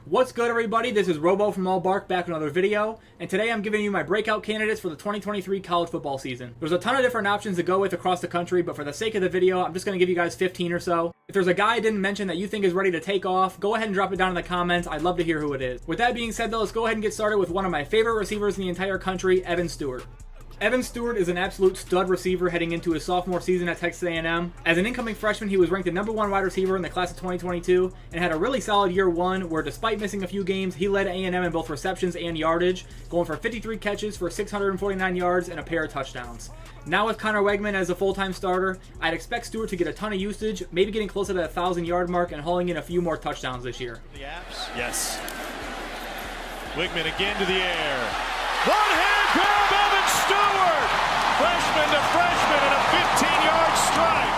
What's good, everybody? This is Robo from All Bark back with another video, and today I'm giving you my breakout candidates for the 2023 college football season. There's a ton of different options to go with across the country, but for the sake of the video, I'm just going to give you guys 15 or so. If there's a guy I didn't mention that you think is ready to take off, go ahead and drop it down in the comments. I'd love to hear who it is. With that being said, though, let's go ahead and get started with one of my favorite receivers in the entire country, Evan Stewart. Evan Stewart is an absolute stud receiver heading into his sophomore season at Texas A&M. As an incoming freshman, he was ranked the #1 wide receiver in the class of 2022 and had a really solid year one where, despite missing a few games, he led A&M in both receptions and yardage, going for 53 catches for 649 yards and a pair of touchdowns. Now with Conner Weigman as a full-time starter, I'd expect Stewart to get a ton of usage, maybe getting closer to the 1,000-yard mark and hauling in a few more touchdowns this year. The apps. Yes. Weigman again to the air. One-hand grab, Evan Stewart! Freshman to freshman and a 15-yard strike.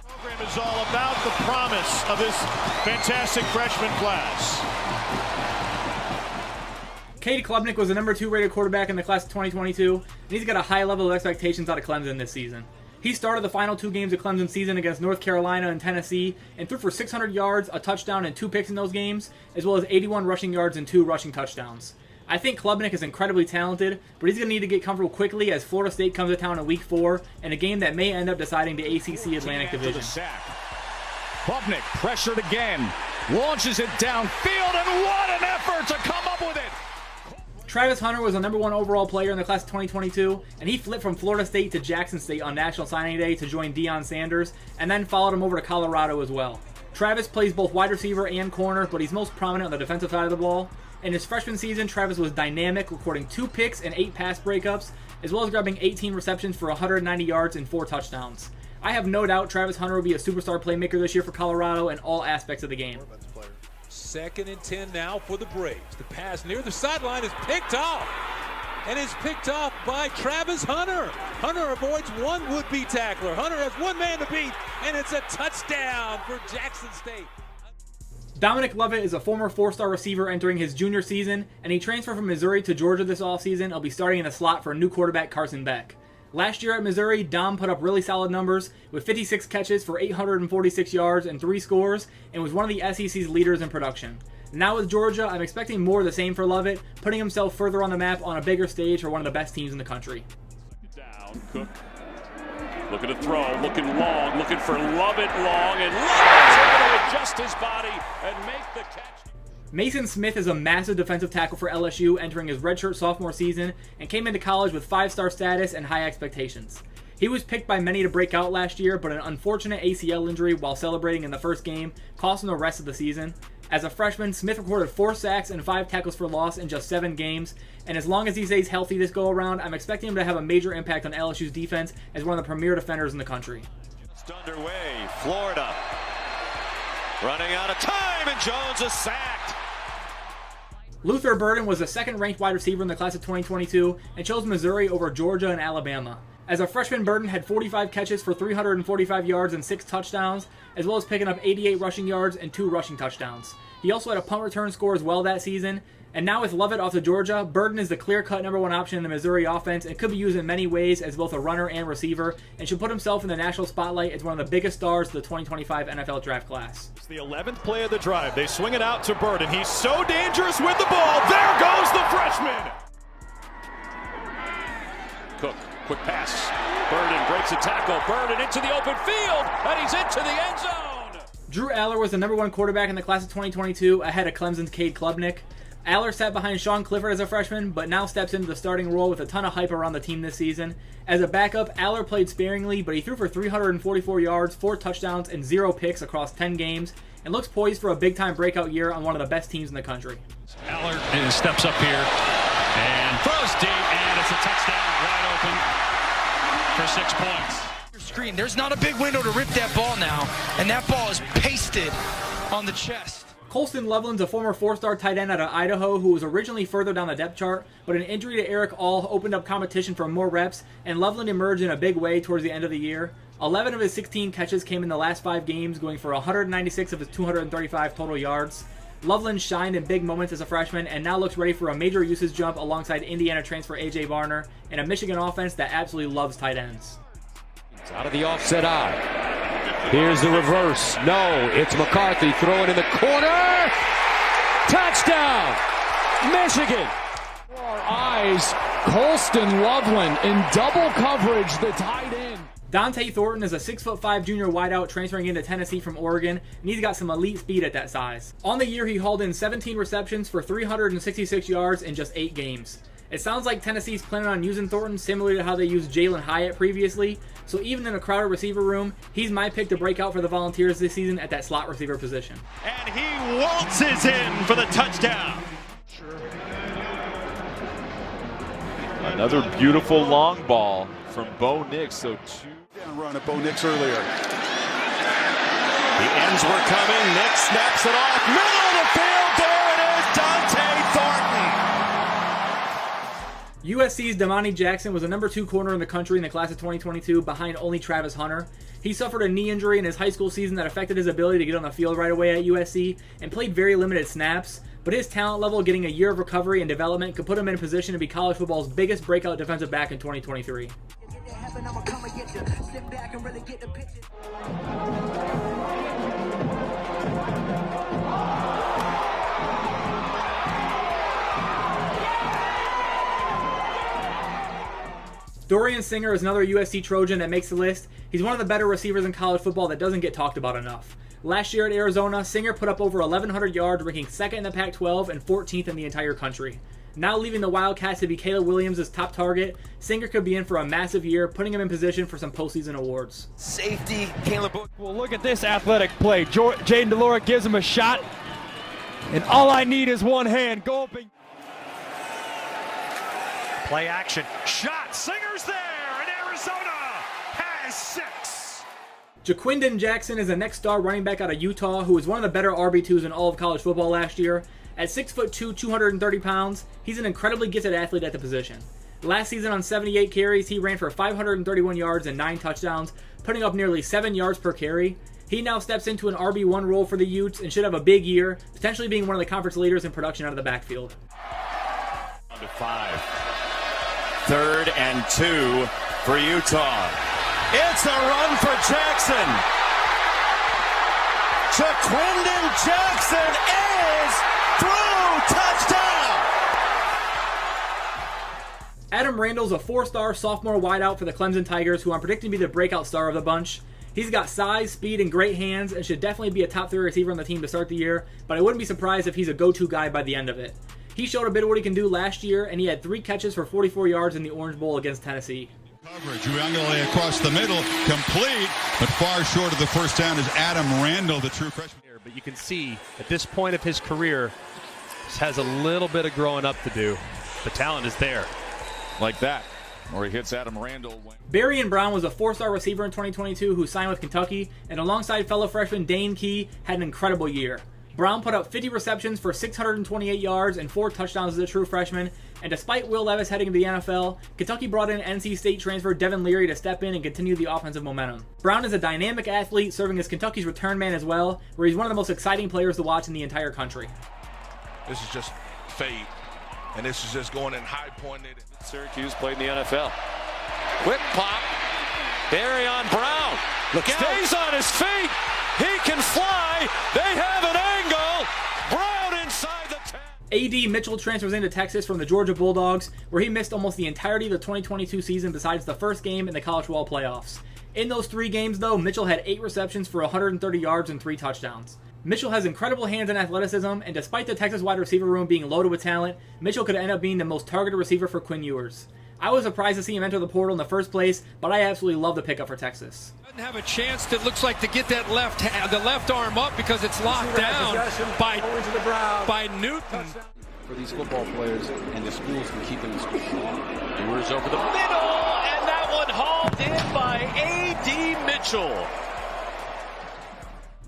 The program is all about the promise of this fantastic freshman class. Cade Klubnik was the #2 rated quarterback in the class of 2022, and he's got a high level of expectations out of Clemson this season. He started the final 2 games of Clemson's season against North Carolina and Tennessee and threw for 600 yards, a touchdown, and 2 picks in those games, as well as 81 rushing yards and 2 rushing touchdowns. I think Klubnik is incredibly talented, but he's going to need to get comfortable quickly as Florida State comes to town in Week 4 in a game that may end up deciding the ACC Atlantic Division. Klubnik pressured again, launches it downfield, and what an effort to come up with it! Travis Hunter was the #1 overall player in the class of 2022, and he flipped from Florida State to Jackson State on National Signing Day to join Deion Sanders, and then followed him over to Colorado as well. Travis plays both wide receiver and corner, but he's most prominent on the defensive side of the ball. In his freshman season, Travis was dynamic, recording 2 picks and 8 pass breakups, as well as grabbing 18 receptions for 190 yards and 4 touchdowns. I have no doubt Travis Hunter will be a superstar playmaker this year for Colorado in all aspects of the game. 2nd and 10 now for the Braves. The pass near the sideline is picked off, and is picked off by Travis Hunter. Hunter avoids one would-be tackler. Hunter has one man to beat, and it's a touchdown for Jackson State. Dominic Lovett is a former 4-star receiver entering his junior season, and he transferred from Missouri to Georgia this offseason. He'll be starting in the slot for new quarterback Carson Beck. Last year at Missouri, Dom put up really solid numbers with 56 catches for 846 yards and 3 scores, and was one of the SEC's leaders in production. Now with Georgia, I'm expecting more of the same for Lovett, putting himself further on the map on a bigger stage for one of the best teams in the country. Down, Cook. Looking to throw, looking long, looking for Lovett long, and Lovett's able to adjust his body and make the catch. Maason Smith is a massive defensive tackle for LSU entering his redshirt sophomore season and came into college with 5-star status and high expectations. He was picked by many to break out last year, but an unfortunate ACL injury while celebrating in the first game cost him the rest of the season. As a freshman, Smith recorded 4 sacks and 5 tackles for loss in just 7 games, and as long as he stays healthy this go-around, I'm expecting him to have a major impact on LSU's defense as one of the premier defenders in the country. Just underway, Florida running out of time, and Jones is sacked. Luther Burden was the 2nd-ranked wide receiver in the class of 2022 and chose Missouri over Georgia and Alabama. As a freshman, Burden had 45 catches for 345 yards and 6 touchdowns, as well as picking up 88 rushing yards and 2 rushing touchdowns. He also had a punt return score as well that season. And now with Lovett off to Georgia, Burden is the clear-cut #1 option in the Missouri offense and could be used in many ways as both a runner and receiver, and should put himself in the national spotlight as one of the biggest stars of the 2025 NFL draft class. It's the 11th play of the drive. They swing it out to Burden. He's so dangerous with the ball. There goes the freshman. Cook, quick pass. Burden breaks a tackle. Burden into the open field, and he's into the end zone. Drew Allar was the #1 quarterback in the class of 2022 ahead of Clemson's Cade Klubnik. Allar sat behind Sean Clifford as a freshman, but now steps into the starting role with a ton of hype around the team this season. As a backup, Allar played sparingly, but he threw for 344 yards, 4 touchdowns, and 0 picks across 10 games, and looks poised for a big-time breakout year on one of the best teams in the country. Allar steps up here and throws deep, and it's a touchdown wide open for 6 points. Screen. There's not a big window to rip that ball now, and that ball is pasted on the chest. Colston Loveland's a former 4-star tight end out of Idaho who was originally further down the depth chart, but an injury to Eric All opened up competition for more reps, and Loveland emerged in a big way towards the end of the year. 11 of his 16 catches came in the last 5 games, going for 196 of his 235 total yards. Loveland shined in big moments as a freshman and now looks ready for a major usage jump alongside Indiana transfer A.J. Barner and a Michigan offense that absolutely loves tight ends. It's out of the offset eye. Here's the reverse. No, it's McCarthy throwing in the corner. Touchdown, Michigan. For our eyes, Colston Loveland in double coverage, the tight end. Dante Thornton is a 6'5" junior wideout transferring into Tennessee from Oregon, and he's got some elite speed at that size. On the year, he hauled in 17 receptions for 366 yards in just 8 games. It sounds like Tennessee's planning on using Thornton similar to how they used Jalen Hyatt previously, so even in a crowded receiver room, he's my pick to break out for the Volunteers this season at that slot receiver position. And he waltzes in for the touchdown. Another beautiful long ball from Bo Nix. So Run at Bo Nix earlier. the ends were coming. Nix snaps it off. Middle of the field. There it is. Dante Thornton. USC's Domani Jackson was the number 2 corner in the country in the class of 2022 behind only Travis Hunter. He suffered a knee injury in his high school season that affected his ability to get on the field right away at USC and played very limited snaps, but his talent level getting a year of recovery and development could put him in a position to be college football's biggest breakout defensive back in 2023. Dorian Singer is another USC Trojan that makes the list. He's one of the better receivers in college football that doesn't get talked about enough. Last year at Arizona, Singer put up over 1,100 yards, ranking 2nd in the Pac-12 and 14th in the entire country. Now leaving the Wildcats to be Caleb Williams' top target, Singer could be in for a massive year, putting him in position for some postseason awards. Safety, Caleb. Well, look at this athletic play. Jaden DeLora gives him a shot, and all I need is one hand. Go up and... Play action. Shot. Singer's there. And Arizona has 6. Jaquindon Jackson is the next star running back out of Utah who was one of the better RB2s in all of college football last year. At 6'2", 230 pounds, he's an incredibly gifted athlete at the position. Last season on 78 carries, he ran for 531 yards and 9 touchdowns, putting up nearly 7 yards per carry. He now steps into an RB1 role for the Utes and should have a big year, potentially being one of the conference leaders in production out of the backfield. On to 5. 3rd and 2 for Utah. It's a run for Jackson. Jaquindon Jackson is through. Touchdown. Adam Randall's a 4-star sophomore wideout for the Clemson Tigers, who I'm predicting to be the breakout star of the bunch. He's got size, speed, and great hands, and should definitely be a top 3 receiver on the team to start the year, but I wouldn't be surprised if he's a go-to guy by the end of it. He showed a bit of what he can do last year, and he had 3 catches for 44 yards in the Orange Bowl against Tennessee. Coverage. Uangale across the middle, complete, but far short of the first down is Adam Randall, the true freshman. But you can see at this point of his career, he has a little bit of growing up to do. The talent is there. Like that, where he hits Adam Randall. Barion Brown was a 4-star receiver in 2022 who signed with Kentucky, and alongside fellow freshman Dane Key, had an incredible year. Brown put up 50 receptions for 628 yards and 4 touchdowns as a true freshman, and despite Will Levis heading to the NFL, Kentucky brought in NC State transfer Devin Leary to step in and continue the offensive momentum. Brown is a dynamic athlete, serving as Kentucky's return man as well, where he's one of the most exciting players to watch in the entire country. This is just fate, and this is just going in high pointed. Syracuse played in the NFL. Whip pop. Barion Brown. Look out. Stays on his feet. He can fly. They have an angle. Brown inside the 10. A.D. Mitchell transfers into Texas from the Georgia Bulldogs, where he missed almost the entirety of the 2022 season besides the first game in the college football playoffs. In those 3 games, though, Mitchell had 8 receptions for 130 yards and 3 touchdowns. Mitchell has incredible hands and athleticism, and despite the Texas wide receiver room being loaded with talent, Mitchell could end up being the most targeted receiver for Quinn Ewers. I was surprised to see him enter the portal in the first place, but I absolutely love the pickup for Texas. Doesn't have a chance, that looks like, to get that the left arm up because it's locked down by Newton. For these football players and the schools can keep them in school. Ewers over the middle, and that one hauled in by A.D. Mitchell.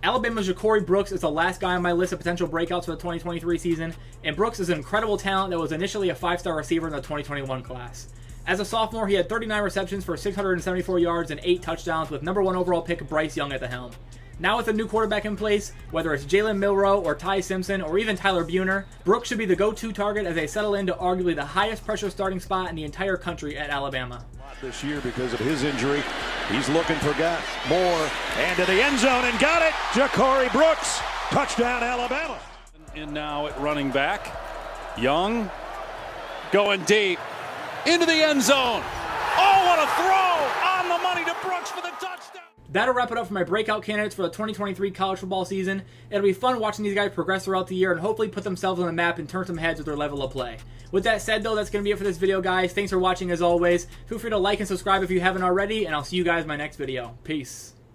Alabama's Ja'Cory Brooks is the last guy on my list of potential breakouts for the 2023 season, and Brooks is an incredible talent that was initially a 5-star receiver in the 2021 class. As a sophomore, he had 39 receptions for 674 yards and 8 touchdowns with number 1 overall pick Bryce Young at the helm. Now with a new quarterback in place, whether it's Jalen Milroe or Ty Simpson or even Tyler Buhner, Brooks should be the go-to target as they settle into arguably the highest pressure starting spot in the entire country at Alabama. This year because of his injury, he's looking for more. And to the end zone and got it. Ja'Cory Brooks, touchdown Alabama. in now at running back. Young going deep into the end zone. Oh, what a throw on the money to Brooks for the touchdown. That'll wrap it up for my breakout candidates for the 2023 college football season. It'll be fun watching these guys progress throughout the year and hopefully put themselves on the map and turn some heads with their level of play. With that said, though, that's going to be it for this video, guys. Thanks for watching as always. Feel free to like and subscribe if you haven't already, and I'll see you guys in my next video. Peace.